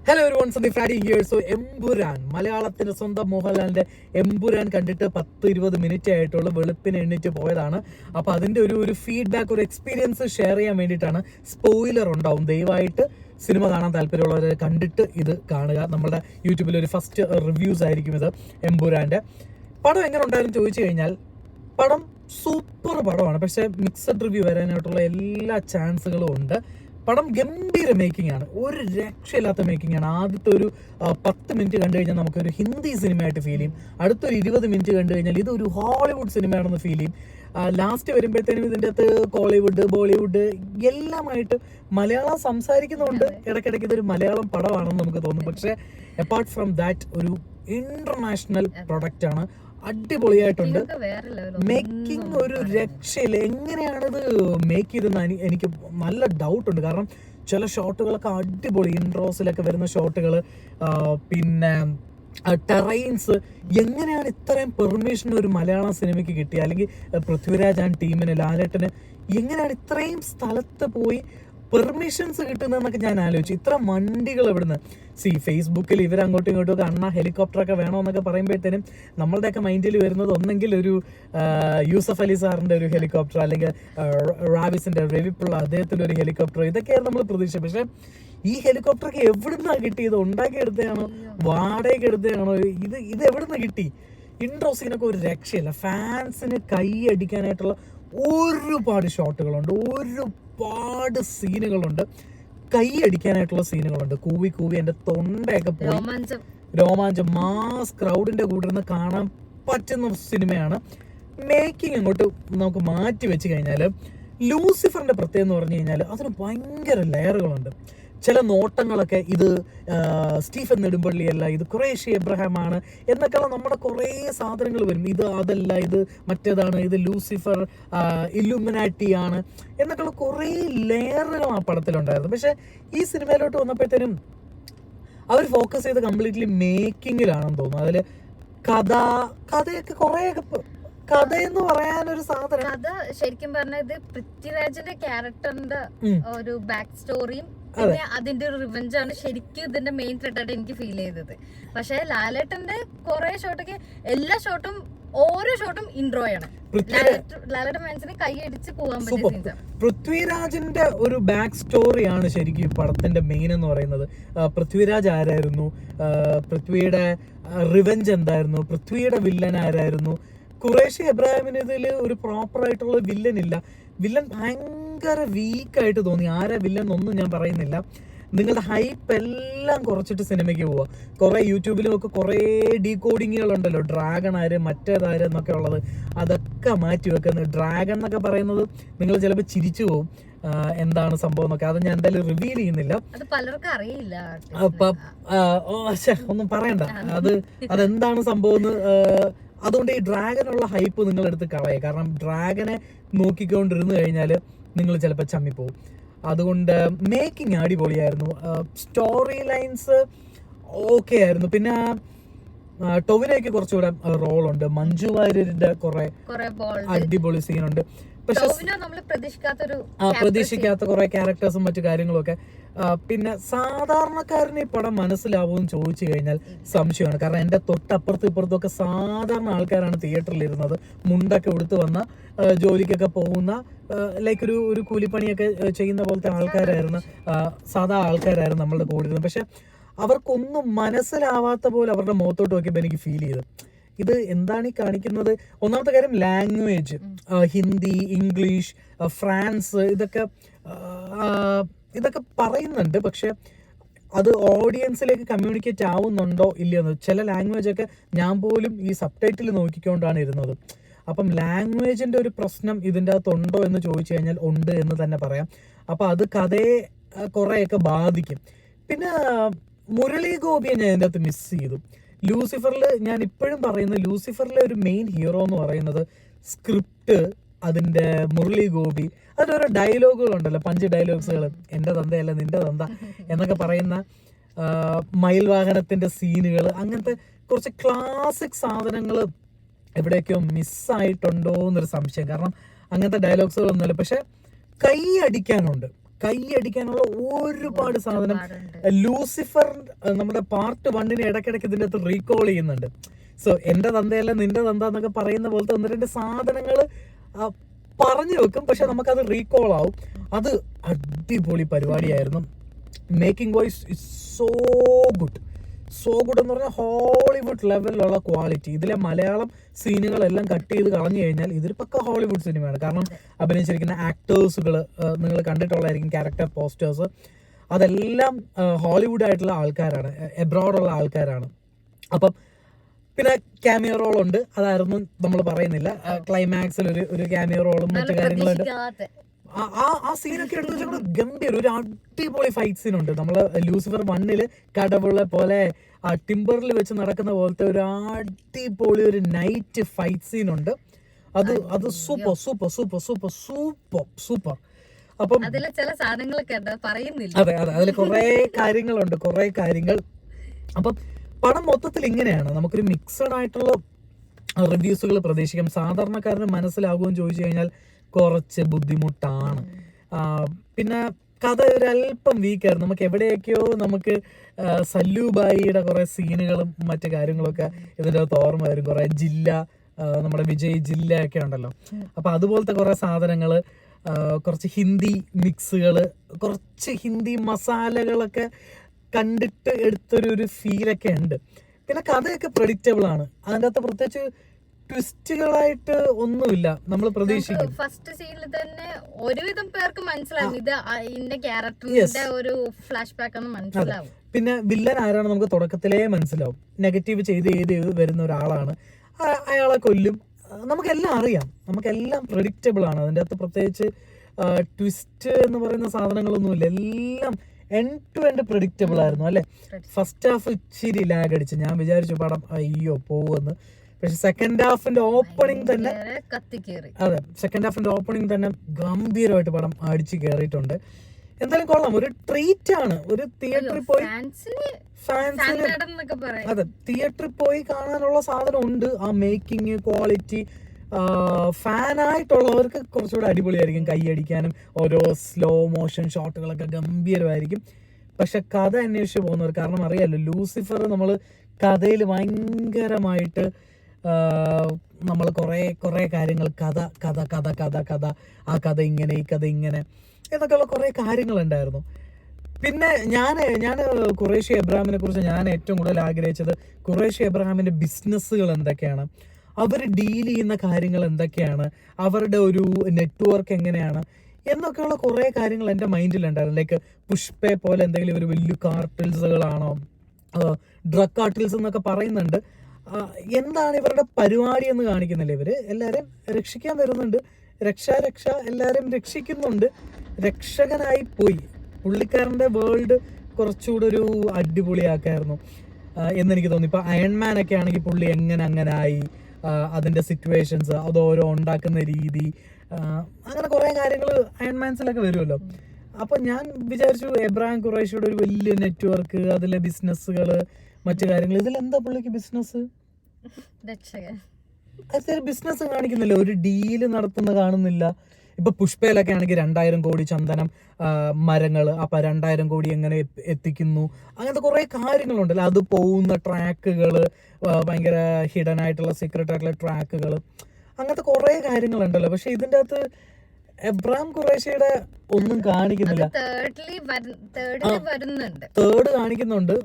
Hello everyone, Sandeep ഫ്രാഡി here. So Empuraan, മലയാളത്തിന്റെ സ്വന്തം മോഹൻലാലിന്റെ എമ്പുരാൻ കണ്ടിട്ട് 10-20 മിനിറ്റ് ആയിട്ടുള്ള വെളുപ്പിന് എണ്ണിട്ട് പോയതാണ്. അപ്പൊ അതിന്റെ ഒരു ഫീഡ്ബാക്ക്, ഒരു എക്സ്പീരിയൻസ് ഷെയർ ചെയ്യാൻ വേണ്ടിയിട്ടാണ്. സ്പോയിലർ ഉണ്ടാവും, ദയവായിട്ട് സിനിമ കാണാൻ താല്പര്യമുള്ളവരെ കണ്ടിട്ട് ഇത് കാണുക. നമ്മുടെ യൂട്യൂബിൽ ഒരു ഫസ്റ്റ് റിവ്യൂസ് ആയിരിക്കും ഇത് എമ്പുരാന്റെ. പടം എങ്ങനെ ഉണ്ടായിരുന്നു ചോദിച്ചു കഴിഞ്ഞാൽ, പടം സൂപ്പർ പടമാണ്. പക്ഷെ മിക്സഡ് റിവ്യൂ വരാനായിട്ടുള്ള എല്ലാ ചാൻസുകളും ഉണ്ട്. പടം ഗംഭീര മേക്കിംഗ് ആണ്, ഒരു രക്ഷയില്ലാത്ത മേക്കിംഗ് ആണ്. ആദ്യത്തെ ഒരു 10 മിനിറ്റ് കണ്ടു കഴിഞ്ഞാൽ നമുക്കൊരു ഹിന്ദി സിനിമയായിട്ട് ഫീൽ ചെയ്യും. അടുത്തൊരു 20 മിനിറ്റ് കണ്ടു കഴിഞ്ഞാൽ ഇതൊരു ഹോളിവുഡ് സിനിമയാണെന്ന് ഫീൽ ചെയ്യും. ലാസ്റ്റ് വരുമ്പോഴത്തേനും ഇതിൻ്റെ അകത്ത് കോളിവുഡ്, ബോളിവുഡ് എല്ലാമായിട്ട് മലയാളം സംസാരിക്കുന്നതുകൊണ്ട് ഇടയ്ക്കിടയ്ക്ക് ഇതൊരു മലയാളം പടമാണെന്ന് നമുക്ക് തോന്നും. പക്ഷേ അപ്പാർട്ട് ഫ്രം ദാറ്റ് ഒരു ഇന്റർനാഷണൽ പ്രൊഡക്റ്റ് ആണ്. അടിപൊളിയായിട്ടുണ്ട്. മേക്കിംഗ് ഒരു രക്ഷയില്ല. എങ്ങനെയാണിത് മേക്ക് ചെയ്തെന്ന് എനിക്ക് നല്ല ഡൗട്ട് ഉണ്ട്. കാരണം ചില ഷോട്ടുകളൊക്കെ അടിപൊളി, ഇൻട്രോസിലൊക്കെ വരുന്ന ഷോട്ടുകൾ, പിന്നെ ടെറൈൻസ്, എങ്ങനെയാണ് ഇത്രയും പെർമിഷൻ ഒരു മലയാളം സിനിമയ്ക്ക് കിട്ടിയ, അല്ലെങ്കിൽ പൃഥ്വിരാജ് ആൻഡ് ടീമിന്, ലാലേട്ടന് എങ്ങനെയാണ് ഇത്രയും സ്ഥലത്ത് പോയി പെർമിഷൻസ് കിട്ടുന്നതെന്നൊക്കെ ഞാൻ ആലോചിച്ചു. ഇത്ര വണ്ടികൾ എവിടുന്ന്? ഫേസ്ബുക്കിൽ ഇവരങ്ങോട്ടും ഇങ്ങോട്ടും ഒക്കെ അണ്ണ ഹെലികോപ്റ്ററൊക്കെ വേണമെന്നൊക്കെ പറയുമ്പോഴത്തേനും നമ്മളുടെയൊക്കെ മൈൻഡിൽ വരുന്നത് ഒന്നെങ്കിൽ ഒരു യൂസഫ് അലി സാറിൻ്റെ ഒരു ഹെലികോപ്റ്റർ, അല്ലെങ്കിൽ റാവിസിൻ്റെ രവിപിള്ള അദ്ദേഹത്തിൻ്റെ ഒരു ഹെലികോപ്റ്റർ, ഇതൊക്കെയാണ് നമ്മൾ പ്രതീക്ഷ. പക്ഷെ ഈ ഹെലികോപ്റ്ററൊക്കെ എവിടുന്നാണ് കിട്ടിയത്? ഉണ്ടാക്കിയെടുത്തതാണോ, വാടകയ്ക്ക് എടുത്തതാണോ? ഇത് എവിടുന്ന് കിട്ടി? ഇൻട്രോ സീനൊക്കെ ഒരു രക്ഷയില്ല. ഫാൻസിന് കൈ അടിക്കാനായിട്ടുള്ള ഒരുപാട് ഷോട്ടുകളുണ്ട്, ഒരുപാട് സീനുകളുണ്ട്, കൈ അടിക്കാനായിട്ടുള്ള സീനുകളുണ്ട്. കൂവി കൂവി എൻ്റെ തൊണ്ടയൊക്കെ പോയി. രോമാഞ്ചം, മാസ് ക്രൗഡിന്റെ കൂടെ നിന്ന് കാണാൻ പറ്റുന്ന സിനിമയാണ്. മേക്കിംഗ് അങ്ങോട്ട് നമുക്ക് മാറ്റി വെച്ച് കഴിഞ്ഞാൽ, ലൂസിഫറിന്റെ പ്രത്യേകത എന്ന് പറഞ്ഞു കഴിഞ്ഞാൽ അതിന് ഭയങ്കര ലെയറുകളുണ്ട്. ചില നോട്ടങ്ങളൊക്കെ ഇത് സ്റ്റീഫൻ നെടുമ്പള്ളിയല്ല, ഇത് ഖുറേഷി എബ്രഹാം ആണ് എന്നൊക്കെയുള്ള നമ്മുടെ കുറേ സാധനങ്ങൾ വരും. ഇത് അതല്ല, ഇത് മറ്റേതാണ്, ഇത് ലൂസിഫർ ഇല്ലുമിനാറ്റി ആണ് എന്നൊക്കെയുള്ള കുറേ ലെയറുകൾ ആ പടത്തിലുണ്ടായിരുന്നു. പക്ഷെ ഈ സിനിമയിലോട്ട് വന്നപ്പോഴത്തേനും അവർ ഫോക്കസ് ചെയ്ത് കംപ്ലീറ്റ്ലി മേക്കിങ്ങിലാണെന്ന് തോന്നുന്നു. അതിൽ കഥയൊക്കെ കുറേയൊക്കെ, കഥയെന്ന് പറയാനൊരു സാധനം, കഥ ശരിക്കും പറഞ്ഞാൽ ഇത് പൃഥ്വിരാജിന്റെ ക്യാരക്ടറിന്റെ ഒരു ബാക്ക് സ്റ്റോറിയും പിന്നെ അതിന്റെ ഒരു റിവെഞ്ച് ആണ് ശരിക്കും ഇതിന്റെ മെയിൻ ത്രെഡായിട്ട് എനിക്ക് ഫീൽ ചെയ്തത്. പക്ഷെ ലാലേട്ടന്റെ കുറെ ഷോട്ടൊക്കെ, എല്ലാ ഷോട്ടും ഓരോ ഷോട്ടും ഇൻട്രോയാണ്. ലാലേട്ടൻ മനസ്സിന് കൈയടിച്ച് പോകാൻ പറ്റിയ പൃഥ്വിരാജിന്റെ ഒരു ബാക്ക് സ്റ്റോറിയാണ് ശരിക്കും ഈ പടത്തിന്റെ മെയിൻ എന്ന് പറയുന്നത്. പൃഥ്വിരാജ് ആരായിരുന്നു, പൃഥ്വിയുടെ റിവെഞ്ച് എന്തായിരുന്നു, പൃഥ്വിയുടെ വില്ലൻ ആരായിരുന്നു. ഖുറേഷി എബ്രാഹിമിന് ഇതിൽ ഒരു പ്രോപ്പർ ആയിട്ടുള്ള വില്ലൻ ഇല്ല. വില്ലൻ ഭയങ്കര വീക്കായിട്ട് തോന്നി. ആരാ വില്ലൻ എന്നൊന്നും ഞാൻ പറയുന്നില്ല. നിങ്ങളുടെ ഹൈപ്പ് എല്ലാം കുറച്ചിട്ട് സിനിമയ്ക്ക് പോവുക. കുറേ യൂട്യൂബിലും ഒക്കെ കുറേ ഡീകോഡിങ്ങുകളുണ്ടല്ലോ, ഡ്രാഗൺ ആര്, മറ്റേതാര് എന്നൊക്കെ ഉള്ളത്. അതൊക്കെ മാറ്റി വെക്കുന്നത്. ഡ്രാഗൺ എന്നൊക്കെ പറയുന്നത് നിങ്ങൾ ചിലപ്പോൾ ചിരിച്ചു പോകും, എന്താണ് സംഭവം എന്നൊക്കെ. അത് ഞാൻ എന്തായാലും റിവീൽ ചെയ്യുന്നില്ല. പലർക്കും അറിയില്ല. ഒന്നും പറയണ്ട, അതെന്താണ് സംഭവം എന്ന്. അതുകൊണ്ട് ഈ ഡ്രാഗനുള്ള ഹൈപ്പ് നിങ്ങൾ എടുത്ത് കളയുക. കാരണം ഡ്രാഗനെ നോക്കിക്കൊണ്ടിരുന്നു കഴിഞ്ഞാൽ നിങ്ങൾ ചിലപ്പോൾ ചമ്മിപ്പോവും. അതുകൊണ്ട് മേക്കിംഗ് അടിപൊളിയായിരുന്നു, സ്റ്റോറി ലൈൻസ് ഓക്കെ ആയിരുന്നു. പിന്നെ ടൊവിനോയ്ക്ക് കുറച്ചുകൂടെ റോളുണ്ട്, മഞ്ജു വാര്യരുടെ കുറെ അടിപൊളി സീനുണ്ട്. പക്ഷെ പ്രതീക്ഷിക്കാത്ത കുറെ ക്യാരക്ടേഴ്സും മറ്റു കാര്യങ്ങളും ഒക്കെ. പിന്നെ സാധാരണക്കാരന് ഈ പടം മനസ്സിലാവുമെന്ന് ചോദിച്ചു കഴിഞ്ഞാൽ സംശയമാണ്. കാരണം എൻ്റെ തൊട്ടപ്പുറത്തും ഇപ്പുറത്തും ഒക്കെ സാധാരണ ആൾക്കാരാണ് തിയേറ്ററിൽ ഇരുന്നത്. മുണ്ടൊക്കെ ഉടുത്ത് വന്ന, ജോലിക്കൊക്കെ പോകുന്ന, ലൈക്ക് ഒരു കൂലിപ്പണിയൊക്കെ ചെയ്യുന്ന പോലത്തെ ആൾക്കാരായിരുന്നു, സാധാ ആൾക്കാരായിരുന്നു നമ്മളുടെ കൂടെ ഇരുന്നത്. പക്ഷെ അവർക്കൊന്നും മനസ്സിലാവാത്ത പോലെ അവരുടെ മുഖത്തോട്ട് നോക്കിയപ്പോൾ എനിക്ക് ഫീൽ ചെയ്തു, ഇത് എന്താണ് ഈ കാണിക്കുന്നത്. ഒന്നാമത്തെ കാര്യം ലാംഗ്വേജ്, ഹിന്ദി, ഇംഗ്ലീഷ്, ഫ്രാൻസ്, ഇതൊക്കെ പറയുന്നുണ്ട്. പക്ഷെ അത് ഓഡിയൻസിലേക്ക് കമ്മ്യൂണിക്കേറ്റ് ആവുന്നുണ്ടോ ഇല്ലയെന്ന്. ചില ലാംഗ്വേജ് ഒക്കെ ഞാൻ പോലും ഈ സബ് ടൈറ്റിൽ നോക്കിക്കൊണ്ടാണ് ഇരുന്നത്. അപ്പം ലാംഗ്വേജിന്റെ ഒരു പ്രശ്നം ഇതിൻ്റെ അകത്തുണ്ടോ എന്ന് ചോദിച്ചു കഴിഞ്ഞാൽ ഉണ്ട് എന്ന് തന്നെ പറയാം. അപ്പം അത് കഥയെ കുറേയൊക്കെ ബാധിക്കും. പിന്നെ മുരളി ഗോപിയെ ഞാൻ ഇതിൻ്റെ അകത്ത് മിസ് ചെയ്തു. ലൂസിഫറിൽ ഞാൻ ഇപ്പോഴും പറയുന്നത്, ലൂസിഫറിലെ ഒരു മെയിൻ ഹീറോ എന്ന് പറയുന്നത് സ്ക്രിപ്റ്റ്, അതിൻ്റെ മുരളി ഗോപി, അതിലൊരു ഡയലോഗുകളുണ്ടല്ലോ, 5 ഡയലോഗ്സുകൾ, എൻ്റെ തന്തയല്ല നിന്റെ തന്ത എന്നൊക്കെ പറയുന്ന, മയിൽവാഹനത്തിൻ്റെ സീനുകൾ, അങ്ങനത്തെ കുറച്ച് ക്ലാസിക് സാധനങ്ങൾ എവിടെയൊക്കെയോ മിസ്സായിട്ടുണ്ടോ എന്നൊരു സംശയം. കാരണം അങ്ങനത്തെ ഡയലോഗ്സുകളൊന്നുമല്ല. പക്ഷെ കൈ അടിക്കാനുണ്ട്, കൈയടിക്കാനുള്ള ഒരുപാട് സാധനം. ലൂസിഫർ നമ്മുടെ പാർട്ട് 1 ഇടയ്ക്കിടയ്ക്ക് ഇതിൻ്റെ അകത്ത് റീകോൾ ചെയ്യുന്നുണ്ട്. സോ എന്റെ തന്തയല്ല നിന്റെ തന്ത എന്നൊക്കെ പറയുന്ന പോലത്തെ 1-2 സാധനങ്ങൾ പറഞ്ഞു വെക്കും, പക്ഷെ നമുക്കത് റീകോൾ ആവും. അത് അടിപൊളി പരിപാടിയായിരുന്നു. Making voice is so good എന്ന് പറഞ്ഞാൽ ഹോളിവുഡ് ലെവലിലുള്ള ക്വാളിറ്റി. ഇതിലെ മലയാളം സീനുകളെല്ലാം കട്ട് ചെയ്ത് കളഞ്ഞു കഴിഞ്ഞാൽ ഇതൊരു പക്ക ഹോളിവുഡ് സിനിമയാണ്. കാരണം അഭിനയിച്ചിരിക്കുന്ന ആക്ടേഴ്സുകൾ നിങ്ങൾ കണ്ടിട്ടുള്ളതായിരിക്കും, ക്യാരക്ടർ പോസ്റ്റേഴ്സ് അതെല്ലാം ഹോളിവുഡ് ആയിട്ടുള്ള ആൾക്കാരാണ്, എബ്രോഡുള്ള ആൾക്കാരാണ്. അപ്പം പിന്നെ ക്യാമിയോ റോളുണ്ട്, അതായിരുന്നു നമ്മൾ പറയുന്നില്ല. ക്ലൈമാക്സിൽ ഒരു ക്യാമിയോ റോളും മറ്റു കാര്യങ്ങളുണ്ട്. ആ സീനൊക്കെ എടുത്ത് വെച്ചാൽ ഗംഭീര ഒരു അടിപൊളി ഫൈറ്റ് സീനുണ്ട്. നമ്മള് ലൂസിഫർ 1 കടവുള്ള പോലെ ആ ടിംബറിൽ വെച്ച് നടക്കുന്ന പോലത്തെ ഒരു അടിപൊളി ഒരു നൈറ്റ് ഫൈറ്റ് സീനുണ്ട്. അത് super super super super super super. അപ്പം ചില സാധനങ്ങളൊക്കെ പറയുന്നില്ല. അതെ, അതിൽ കുറെ കാര്യങ്ങൾ. അപ്പം പടം മൊത്തത്തിൽ ഇങ്ങനെയാണ്. നമുക്കൊരു മിക്സഡ് ആയിട്ടുള്ള റിവ്യൂസുകൾ പ്രതീക്ഷിക്കാം. സാധാരണക്കാരന് മനസ്സിലാകുമെന്ന് ചോദിച്ചു കഴിഞ്ഞാൽ കുറച്ച് ബുദ്ധിമുട്ടാണ്. പിന്നെ കഥ ഒരല്പം വീക്കായിരുന്നു. നമുക്ക് എവിടെയൊക്കെയോ നമുക്ക് സല്ലൂബായിയുടെ കുറെ സീനുകളും മറ്റു കാര്യങ്ങളൊക്കെ ഇതിൻ്റെ അകത്ത് ഓർമ്മ വരും. കുറെ ജില്ല, നമ്മുടെ വിജയ് ജില്ല ഒക്കെ ഉണ്ടല്ലോ, അപ്പൊ അതുപോലത്തെ കുറെ സാധനങ്ങൾ, കുറച്ച് ഹിന്ദി മിക്സുകൾ, കുറച്ച് ഹിന്ദി മസാലകളൊക്കെ കണ്ടിട്ട് എടുത്തൊരു ഫീലൊക്കെ ഉണ്ട്. പിന്നെ കഥയൊക്കെ പ്രഡിക്റ്റബിൾ ആണ്. അതിൻ്റെ അകത്ത് പ്രത്യേകിച്ച് ട്വിസ്റ്റുകളായിട്ട് ഒന്നുമില്ല. നമ്മൾ പ്രതീക്ഷിക്കും ഫസ്റ്റ് സീനിൽ തന്നെ ഒരുവിധം പേർക്ക് മനസ്സിലാവും ഇത് ഇതിന്റെ ക്യാരക്ടറിന്റെ ഒരു ഫ്ലാഷ് ബാക്ക് ആണ് മനസ്സിലാവും. പിന്നെ വില്ലൻ ആരാണ് നമുക്ക് തുടക്കത്തിലേ മനസ്സിലാവും. നെഗറ്റീവ് ചെയ്ത് വരുന്ന ഒരാളാണ്, അയാളെ കൊല്ലും. നമുക്കെല്ലാം അറിയാം, നമുക്കെല്ലാം പ്രഡിക്റ്റബിൾ ആണ്. അതിൻ്റെ അകത്ത് പ്രത്യേകിച്ച് ട്വിസ്റ്റ് എന്ന് പറയുന്ന സാധനങ്ങളൊന്നുമില്ല. എല്ലാം എൻഡ് ടു എൻഡ് പ്രഡിക്റ്റബിൾ ആയിരുന്നു അല്ലെ. ഫസ്റ്റ് ഹാഫ് ഇച്ചിരി ലാഗ് അടിച്ച് ഞാൻ വിചാരിച്ചു പടം അയ്യോ പോവെന്ന്. പക്ഷെ സെക്കൻഡ് ഹാഫിന്റെ ഓപ്പണിംഗ് തന്നെ ഗംഭീരമായിട്ട് പടം അടിച്ചു കയറിയിട്ടുണ്ട്. എന്തായാലും കൊള്ളാം, ഒരു ട്രീറ്റ് ആണ്. ഒരു തിയേറ്ററിൽ പോയി ഫാൻസിന് അതെ തിയേറ്ററിൽ പോയി കാണാനുള്ള സാധനം ഉണ്ട്. ആ മേക്കിംഗ് ക്വാളിറ്റി ഫാനായിട്ടുള്ളവർക്ക് കുറച്ചുകൂടെ അടിപൊളിയായിരിക്കും. കൈയടിക്കാനും ഓരോ സ്ലോ മോഷൻ ഷോട്ടുകളൊക്കെ ഗംഭീരമായിരിക്കും. പക്ഷെ കഥ അന്വേഷിച്ച് പോകുന്നവർ, കാരണം അറിയാലോ ലൂസിഫർ നമ്മൾ കഥയിൽ ഭയങ്കരമായിട്ട് നമ്മൾ കുറേ കാര്യങ്ങൾ കഥ കഥ കഥ കഥ കഥ ആ കഥ ഇങ്ങനെ ഈ കഥ ഇങ്ങനെ എന്നൊക്കെയുള്ള കുറേ കാര്യങ്ങളുണ്ടായിരുന്നു. പിന്നെ ഞാൻ ഖുറേഷി എബ്രഹാമിനെ കുറിച്ച് ഞാൻ ഏറ്റവും കൂടുതൽ ആഗ്രഹിച്ചത് ഖുറേഷി എബ്രഹാമിന്റെ ബിസിനസ്സുകൾ എന്തൊക്കെയാണ്, അവർ ഡീൽ ചെയ്യുന്ന കാര്യങ്ങൾ എന്തൊക്കെയാണ്, അവരുടെ ഒരു നെറ്റ്വർക്ക് എങ്ങനെയാണ് എന്നൊക്കെയുള്ള കുറേ കാര്യങ്ങൾ എൻ്റെ മൈൻഡിലുണ്ടായിരുന്നു. ലൈക്ക് പുഷ്പയെ പോലെ എന്തെങ്കിലും ഒരു വലിയ കാർട്ടിൽസുകളാണോ, ഡ്രഗ് കാർട്ടിൽസ് എന്നൊക്കെ പറയുന്നുണ്ട്. എന്താണ് ഇവരുടെ പരിപാടി എന്ന് കാണിക്കുന്നില്ല. ഇവർ എല്ലാവരും രക്ഷിക്കാൻ വരുന്നുണ്ട്, രക്ഷ എല്ലാവരും രക്ഷിക്കുന്നുണ്ട്. രക്ഷകനായി പോയി. പുള്ളിക്കാരൻ്റെ വേൾഡ് കുറച്ചുകൂടെ ഒരു അടിപൊളിയാക്കായിരുന്നു എന്നെനിക്ക് തോന്നി. ഇപ്പോൾ അയൺമാൻ ഒക്കെ ആണെങ്കിൽ പുള്ളി അങ്ങനെ ആയി, അതിൻ്റെ സിറ്റുവേഷൻസ്, അത് ഓരോ ഉണ്ടാക്കുന്ന രീതി, അങ്ങനെ കുറേ കാര്യങ്ങൾ അയൺമാൻസിലൊക്കെ വരുമല്ലോ. അപ്പോൾ ഞാൻ വിചാരിച്ചു എബ്രഹാം ഖുറൈഷിയുടെ ഒരു വലിയ നെറ്റ്വർക്ക്, അതിലെ ബിസിനസ്സുകൾ, മറ്റു കാര്യങ്ങൾ. ഇതിലെന്താ പുള്ളിക്ക് ബിസിനസ്? ബിസിനസ് കാണിക്കുന്നില്ല, ഒരു ഡീല് നടത്തുന്ന കാണുന്നില്ല. ഇപ്പൊ പുഷ്പയിലൊക്കെ ആണെങ്കിൽ 2000 കോടി ചന്ദനം മരങ്ങൾ, അപ്പൊ 2000 കോടി എങ്ങനെ എത്തിക്കുന്നു, അങ്ങനത്തെ കുറെ കാര്യങ്ങളുണ്ടല്ലോ. അത് പോകുന്ന ട്രാക്കുകൾ, ഭയങ്കര ഹിഡൻ ആയിട്ടുള്ള സീക്രട്ട് ആയിട്ടുള്ള ട്രാക്കുകൾ, അങ്ങനത്തെ കുറെ കാര്യങ്ങളുണ്ടല്ലോ. പക്ഷെ ഇതിൻ്റെ അകത്ത് എബ്രഹാം ഖുറൈഷിയുടെ ഒന്നും കാണിക്കുന്നില്ല. തേർഡ് കാണിക്കുന്നുണ്ട്.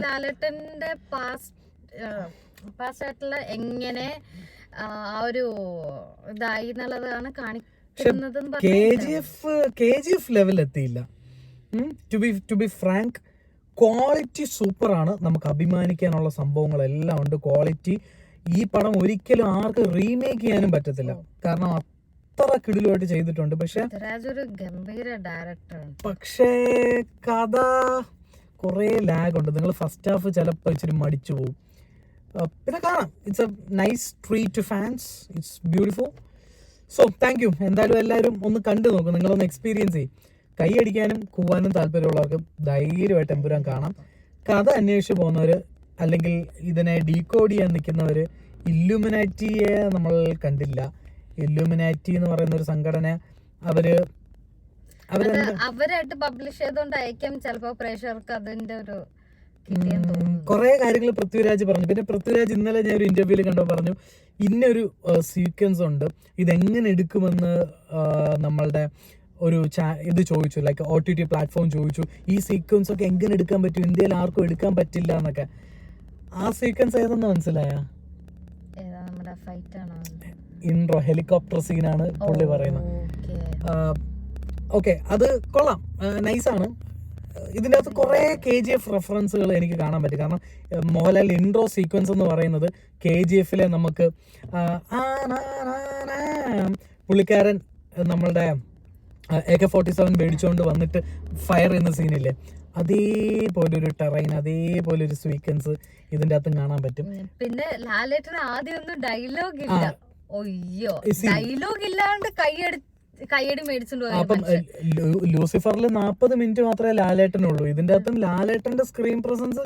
ലാലേട്ടന്റെ പാസ്റ്റായിട്ടുള്ള എങ്ങനെ ആ ഒരു ഇതായി എന്നുള്ളതാണ് കാണിക്കുന്നത്. KGF ലെവൽ എത്തിയില്ല. ടു ബി ഫ്രാങ്ക്, ക്വാളിറ്റി സൂപ്പറാണ്. നമുക്ക് അഭിമാനിക്കാനുള്ള സംഭവങ്ങളെല്ലാം ഉണ്ട്. ക്വാളിറ്റി ഈ പടം ഒരിക്കലും ആർക്ക് റീമേക്ക് ചെയ്യാനും പറ്റത്തില്ല, കാരണം അത്ര കിടിലുമായിട്ട് ചെയ്തിട്ടുണ്ട്. പക്ഷേ കഥ കുറേ ലാഗ് ഉണ്ട്. നിങ്ങൾ ഫസ്റ്റ് ഹാഫ് ചിലപ്പോൾ ഇച്ചിരി മടിച്ചു പോകും. പിന്നെ കാണാം. It's a nice treat to fans. It's beautiful. So thank you. എന്തായാലും എല്ലാവരും ഒന്ന് കണ്ടു നോക്കും, നിങ്ങളൊന്ന് എക്സ്പീരിയൻസ് ചെയ്യും. കൈയടിക്കാനും കൂവാനും താല്പര്യമുള്ളവർക്ക് ധൈര്യമായിട്ട് എമ്പുരാൻ കാണാം. കഥ അന്വേഷിച്ച് പോകുന്നവർ, അല്ലെങ്കിൽ ഇതിനെ ഡീകോഡ് ചെയ്യാൻ നിൽക്കുന്നവർ, ഇല്ലുമിനാറ്റിയെ നമ്മൾ കണ്ടില്ല. ഇല്ലുമിനാറ്റി എന്ന് പറയുന്ന ഒരു സംഘടന, അവരായിട്ട് പബ്ലിഷ് ചെയ്തോണ്ടായിരിക്കും ചിലപ്പോ പ്രേക്ഷകർക്ക് അതിന്റെ ഒരു കുറെ കാര്യങ്ങൾ പൃഥ്വിരാജ് പറഞ്ഞു. പിന്നെ പൃഥ്വിരാജ് ഇന്നലെ ഞാൻ ഒരു ഇന്റർവ്യൂല് കണ്ടോ പറഞ്ഞു, ഇന്നൊരു സീക്വൻസ് ഉണ്ട്, ഇതെങ്ങനെ എടുക്കുമെന്ന് നമ്മളുടെ ഒരു ഇത് ചോദിച്ചു, ലൈക്ക് OTT പ്ലാറ്റ്ഫോം ചോദിച്ചു, ഈ സീക്വൻസ് ഒക്കെ എങ്ങനെ എടുക്കാൻ പറ്റും, ഇന്ത്യയിൽ ആർക്കും എടുക്കാൻ പറ്റില്ല എന്നൊക്കെ. ആ സീക്വൻസ് ഏതെന്ന് മനസ്സിലായ? ഇൻട്രോ ഹെലികോപ്റ്റർ സീനാണ് പുള്ളി പറയുന്നത്. ഓക്കെ, അത് കൊള്ളാം, നൈസാണ്. ഇതിൻ്റെ അകത്ത് കുറേ KGF റെഫറൻസുകൾ എനിക്ക് കാണാൻ പറ്റും. കാരണം മോഹൻലാൽ ഇൻട്രോ സീക്വൻസ് എന്ന് പറയുന്നത് KGF-ലെ നമുക്ക് പുള്ളിക്കാരൻ നമ്മളുടെ AK-47 മേടിച്ചുകൊണ്ട് വന്നിട്ട് ഫയർ ചെയ്യുന്ന സീനില്ലേ, അതേപോലൊരു ടെറൈൻ, അതേപോലൊരു സീക്വൻസ് ഇതിൻ്റെ അകത്തും കാണാൻ പറ്റും. പിന്നെ ലാലേട്ടന് ആദ്യം ഒന്നും ഡയലോഗ് ഇല്ല. ഒയ്യോ, ഡയലോഗ് ഇല്ലാണ്ട് കൈയടി മേടിച്ചോണ്ട് പോയി. അപ്പം ലൂസിഫറിൽ 40 മിനിറ്റ് മാത്രമേ ലാലേട്ടനുള്ളൂ. ഇതിന്റെ അകത്തും ലാലേട്ടന്റെ സ്ക്രീൻ പ്രസൻസ്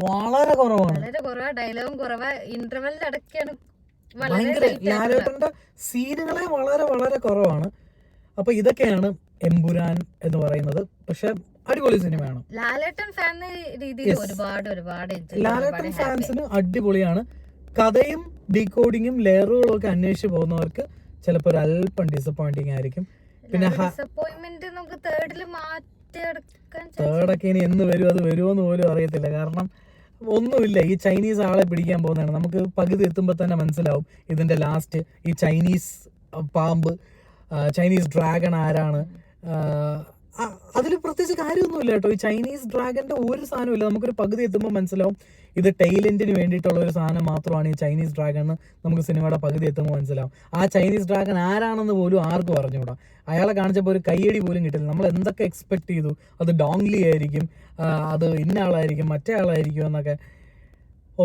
വളരെ കുറവാണ്. ഡയലോഗും കുറവാ, ഇന്റർവെല്ലിന്റെ ഇടയ്ക്കാണ് ഭയങ്കര. ലാലേട്ടന്റെ സീനുകളെ വളരെ വളരെ കുറവാണ്. അപ്പൊ ഇതൊക്കെയാണ് എമ്പുരാൻ എന്ന് പറയുന്നത്. പക്ഷെ അടിപൊളി സിനിമയാണ്. ലാലേട്ടൻ ഫാൻ രീതിയിൽ ഒരുപാട് ലാലേട്ടൻ ഫാൻസിന് അടിപൊളിയാണ്. കഥയും ഡീകോഡിങ്ങും ലെയറുകളും ഒക്കെ അന്വേഷിച്ച് പോകുന്നവർക്ക് ചിലപ്പോൾ ഒരു അല്പം ഡിസപ്പോയിന്റിങ് ആയിരിക്കും. പിന്നെ തേർഡൊക്കെ ഇനി എന്ന് വരും, അത് വരുമോന്ന് പോലും അറിയത്തില്ല. കാരണം ഒന്നുമില്ല, ഈ ചൈനീസ് ആളെ പിടിക്കാൻ പോകുന്നതാണ്. നമുക്ക് പകുതി എത്തുമ്പോൾ തന്നെ മനസ്സിലാവും ഇതിന്റെ ലാസ്റ്റ് ഈ ചൈനീസ് പാമ്പ്, ചൈനീസ് ഡ്രാഗൺ ആരാണ്. അതിൽ പ്രത്യേകിച്ച് കാര്യമൊന്നുമില്ല കേട്ടോ. ഈ ചൈനീസ് ഡ്രാഗന്റെ ഒരു സാധനമില്ല. നമുക്കൊരു പകുതി എത്തുമ്പോൾ മനസ്സിലാവും ഇത് ടൈലൻഡിന് വേണ്ടിയിട്ടുള്ള ഒരു സാധനം മാത്രമാണ് ഈ ചൈനീസ് ഡ്രാഗൺ എന്ന് നമുക്ക് സിനിമയുടെ പകുതി എത്തുമ്പോൾ മനസ്സിലാവും. ആ ചൈനീസ് ഡ്രാഗൺ ആരാണെന്ന് പോലും ആർക്കും അറിഞ്ഞുകൂടാ. അയാളെ കാണിച്ചപ്പോൾ ഒരു കയ്യടി പോലും കിട്ടില്ല. നമ്മൾ എന്തൊക്കെ എക്സ്പെക്ട് ചെയ്തു, അത് ഡോങ്ലി ആയിരിക്കും, അത് ഇന്ന ആളായിരിക്കും, മറ്റേ ആളായിരിക്കും എന്നൊക്കെ,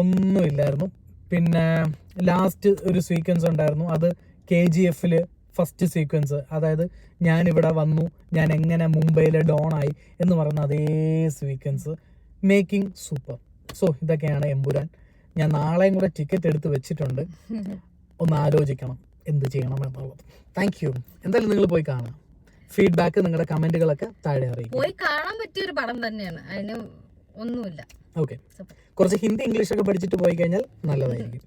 ഒന്നുമില്ലായിരുന്നു. പിന്നെ ലാസ്റ്റ് ഒരു സീക്വൻസ് ഉണ്ടായിരുന്നു, അത് KGF-ൽ ഫസ്റ്റ് സീക്വൻസ്. അതായത് ഞാനിവിടെ വന്നു, ഞാൻ എങ്ങനെ മുംബൈയിലെ ഡോണായി എന്ന് പറയുന്ന അതേ സീക്വൻസ്. Making super. സോ ഇതൊക്കെയാണ് എമ്പുരാൻ. ഞാൻ നാളെയും കൂടെ ടിക്കറ്റ് എടുത്ത് വെച്ചിട്ടുണ്ട്. ഒന്ന് ആലോചിക്കണം എന്ത് ചെയ്യണം എന്നുള്ളത്. Thank you. എന്തായാലും നിങ്ങൾ പോയി കാണാം. ഫീഡ്ബാക്ക്, നിങ്ങളുടെ കമന്റുകളൊക്കെ താഴെ അറിയിക്കും. പോയി കാണാൻ പറ്റിയ ഒരു പടം തന്നെയാണ്, അതിന് ഒന്നുമില്ല. ഓക്കെ, കുറച്ച് ഹിന്ദി ഇംഗ്ലീഷ് ഒക്കെ പഠിച്ചിട്ട് പോയി കഴിഞ്ഞാൽ നല്ലതായിരിക്കും.